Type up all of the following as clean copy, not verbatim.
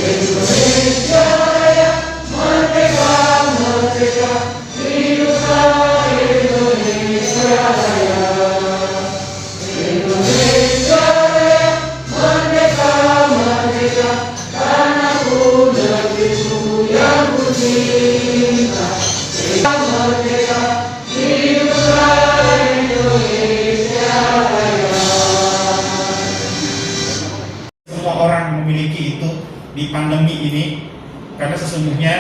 Indonesia Raya, merdeka, merdeka, hiduplah Indonesia Raya. Indonesia Raya, merdeka, merdeka, tanahku negeriku yang ku cinta. Merdeka, hiduplah Indonesia Raya. Semua orang memiliki itu di pandemi ini, karena sesungguhnya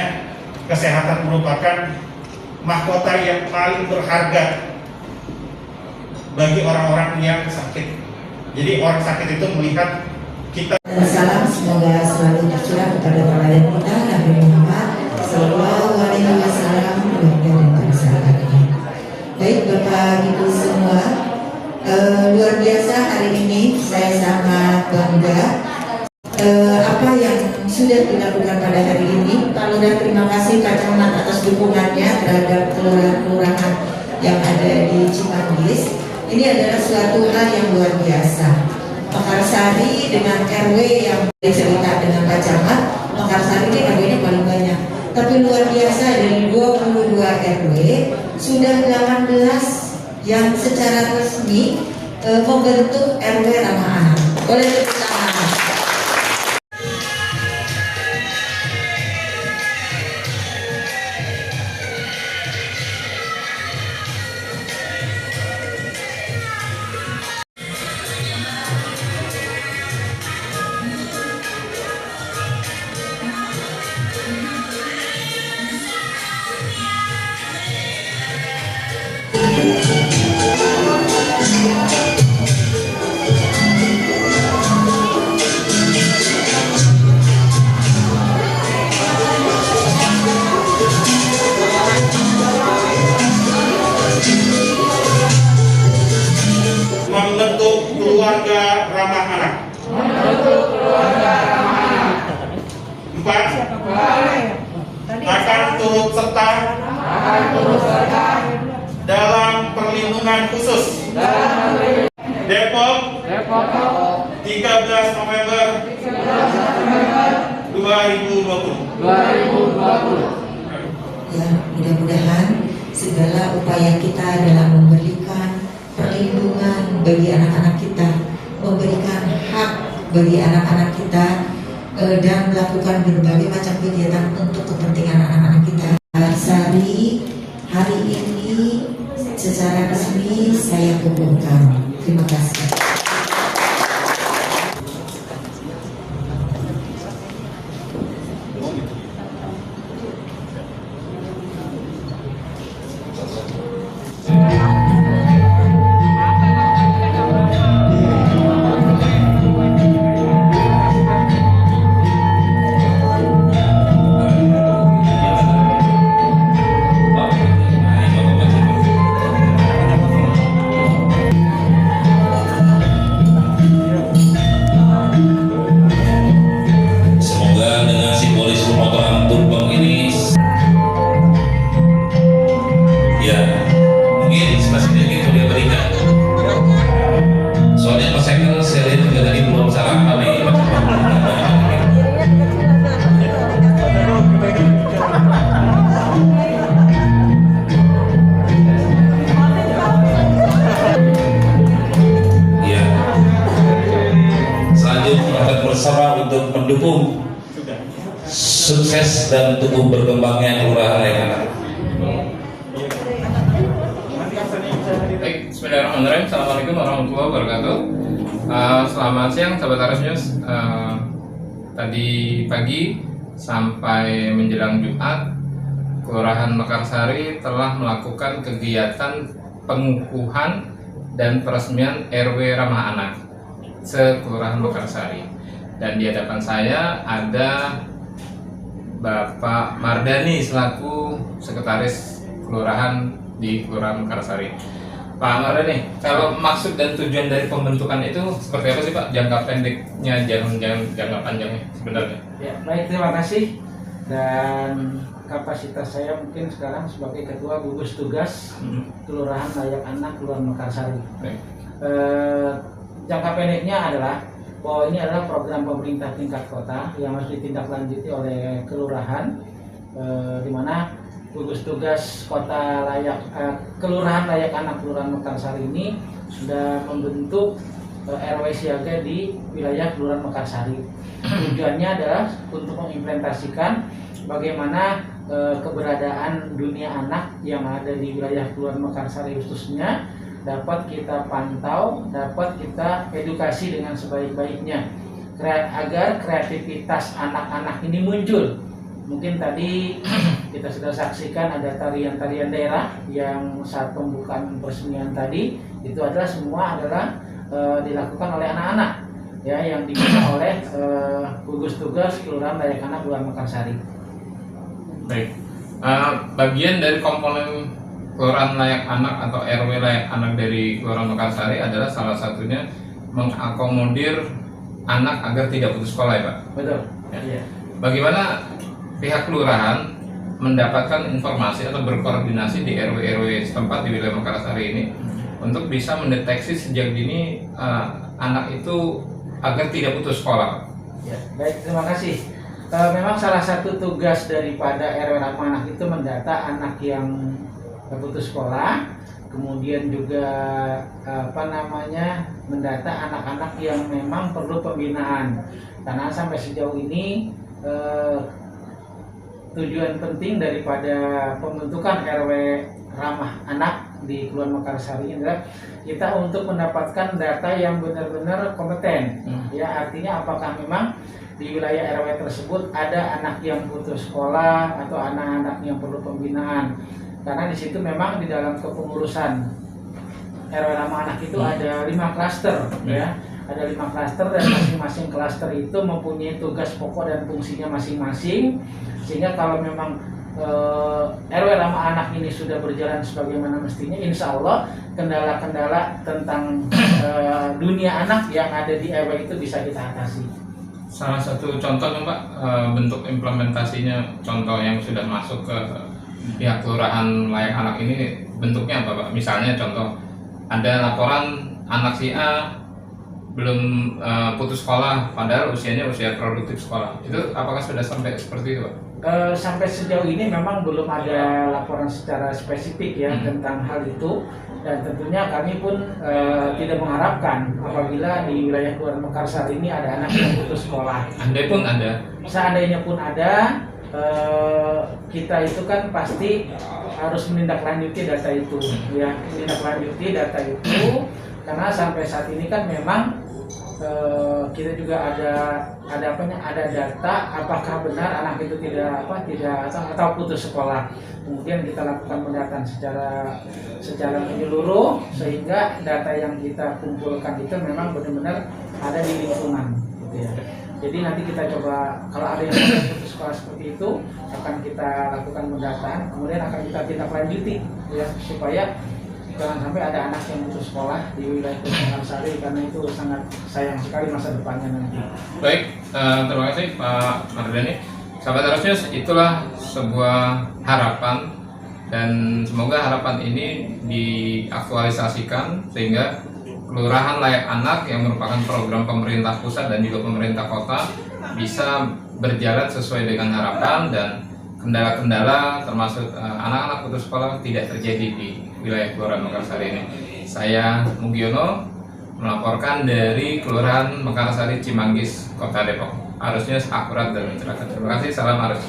kesehatan merupakan mahkota yang paling berharga bagi orang-orang yang sakit. Jadi orang sakit itu melihat kita. Salam semoga selalu tercurah kepada teladan kita Nabi Muhammad Sallallahu Alaihi Wasallam, keluarga dan masyarakatnya. Baik Bapak Ibu semua, luar biasa hari ini saya sangat bangga apa yang sudah dilakukan pada hari ini. Pak Lurah, terima kasih Pak Camat atas dukungannya terhadap kelurahan-kelurahan yang ada di Cimanggis. Ini adalah suatu hal yang luar biasa. Mekarsari dengan RW yang cerita dengan Pak Camat, Mekarsari ini RW-nya paling banyak. Tapi luar biasa, dari 22 RW sudah 18 yang secara resmi membentuk RW ramah anak. Boleh tepuk tangan. Membentuk keluarga ramah anak. Empat, akan turut serta dalam perlindungan khusus. Depok, 13 November 2020. Ya, mudah-mudahan segala upaya kita dalam memberikan perlindungan bagi anak-anak kita, memberikan hak bagi anak-anak kita, dan melakukan berbagai macam kegiatan untuk kepentingan anak-anak kita. Sari hari ini secara resmi saya kukuhkan. Terima kasih. bersama untuk mendukung sukses dan tumbuh berkembangnya kelurahan Rayana. Baik, bismillahirrahmanirrahim. Assalamualaikum warahmatullahi wabarakatuh. Selamat siang sahabat Ares News. Tadi pagi sampai menjelang Jumat, Kelurahan Mekarsari telah melakukan kegiatan pengukuhan dan peresmian RW Ramah Anak se-Kelurahan Mekarsari. Dan di hadapan saya ada Bapak Mardani selaku Sekretaris Kelurahan di Kelurahan Mekarsari. Pak Mardani, kalau maksud dan tujuan dari pembentukan itu seperti apa sih Pak? Jangka pendeknya, jangka panjangnya sebenarnya? Ya, baik, terima kasih. Dan kapasitas saya mungkin sekarang sebagai Ketua Gugus Tugas Kelurahan Layak Anak Kelurahan Mekarsari. Jangka pendeknya adalah bahwa ini adalah program pemerintah tingkat kota yang harus ditindaklanjuti oleh kelurahan, di mana gugus tugas kota kelurahan layak anak Kelurahan Mekarsari ini sudah membentuk RW siaga di wilayah Kelurahan Mekarsari. Tujuannya adalah untuk mengimplementasikan bagaimana keberadaan dunia anak yang ada di wilayah Kelurahan Mekarsari khususnya dapat kita pantau, dapat kita edukasi dengan sebaik-baiknya agar kreativitas anak-anak ini muncul. Mungkin tadi kita sudah saksikan ada tarian-tarian daerah yang saat pembukaan peresmian tadi itu adalah semua adalah dilakukan oleh anak-anak ya yang dibina oleh gugus tugas Kelurahan Layak Anak Kelurahan Mekarsari. Baik, bagian dari komponen Kelurahan Layak Anak atau RW Layak Anak dari Kelurahan Mekarsari adalah salah satunya mengakomodir anak agar tidak putus sekolah ya Pak? Betul. Ya. Iya. Bagaimana pihak kelurahan mendapatkan informasi atau berkoordinasi di RW-RW setempat di wilayah Mekarsari ini untuk bisa mendeteksi sejak dini anak itu agar tidak putus sekolah? Ya, baik, terima kasih. Memang salah satu tugas daripada RW Ramah Anak itu mendata anak yang putus sekolah, kemudian juga mendata anak-anak yang memang perlu pembinaan. Karena sampai sejauh ini tujuan penting daripada pembentukan RW Ramah Anak di Kelurahan Mekarsari adalah kita untuk mendapatkan data yang benar-benar kompeten. Ya, artinya apakah memang di wilayah RW tersebut ada anak yang putus sekolah atau anak-anak yang perlu pembinaan. Karena di situ memang di dalam kepengurusan RW Ramah Anak itu ada 5 klaster ya. Ada 5 klaster dan masing-masing klaster itu mempunyai tugas pokok dan fungsinya masing-masing. Sehingga kalau memang RW Ramah Anak ini sudah berjalan sebagaimana mestinya, insya Allah kendala-kendala tentang dunia anak yang ada di RW itu bisa kita atasi. Salah satu contoh Pak, bentuk implementasinya, contoh yang sudah masuk ke pihak Kelurahan Layak Anak ini bentuknya apa Pak? Misalnya contoh ada laporan anak si A belum putus sekolah padahal usianya usia produktif sekolah, itu apakah sudah sampai seperti itu Pak? Sampai sejauh ini memang belum ada laporan secara spesifik ya tentang hal itu, dan tentunya kami pun tidak mengharapkan apabila di wilayah Kelurahan Mekarsari ini ada anak yang putus sekolah. Seandainya pun ada, kita itu kan pasti harus menindaklanjuti data itu ya, karena sampai saat ini kan memang kita juga ada data apakah benar anak itu tidak atau putus sekolah. Kemudian kita lakukan pendataan secara menyeluruh sehingga data yang kita kumpulkan itu memang benar-benar ada di lingkungan gitu ya. Jadi nanti kita coba kalau ada yang putus sekolah seperti itu akan kita lakukan pendataan, kemudian akan kita tindak lanjuti ya, supaya jangan sampai ada anak yang putus sekolah di wilayah Mekarsari karena itu sangat sayang sekali masa depannya nanti. Baik, terima kasih Pak Mardhani. Sahabat Arus, itulah sebuah harapan dan semoga harapan ini diaktualisasikan sehingga Kelurahan Layak Anak yang merupakan program pemerintah pusat dan juga pemerintah kota bisa berjalan sesuai dengan harapan dan kendala-kendala termasuk anak-anak putus sekolah tidak terjadi di wilayah Kelurahan Mekarsari ini. Saya Mugiono melaporkan dari Kelurahan Mekarsari Cimanggis, Kota Depok. Arusnya akurat dan mencerahkan. Terima kasih, salam Arus.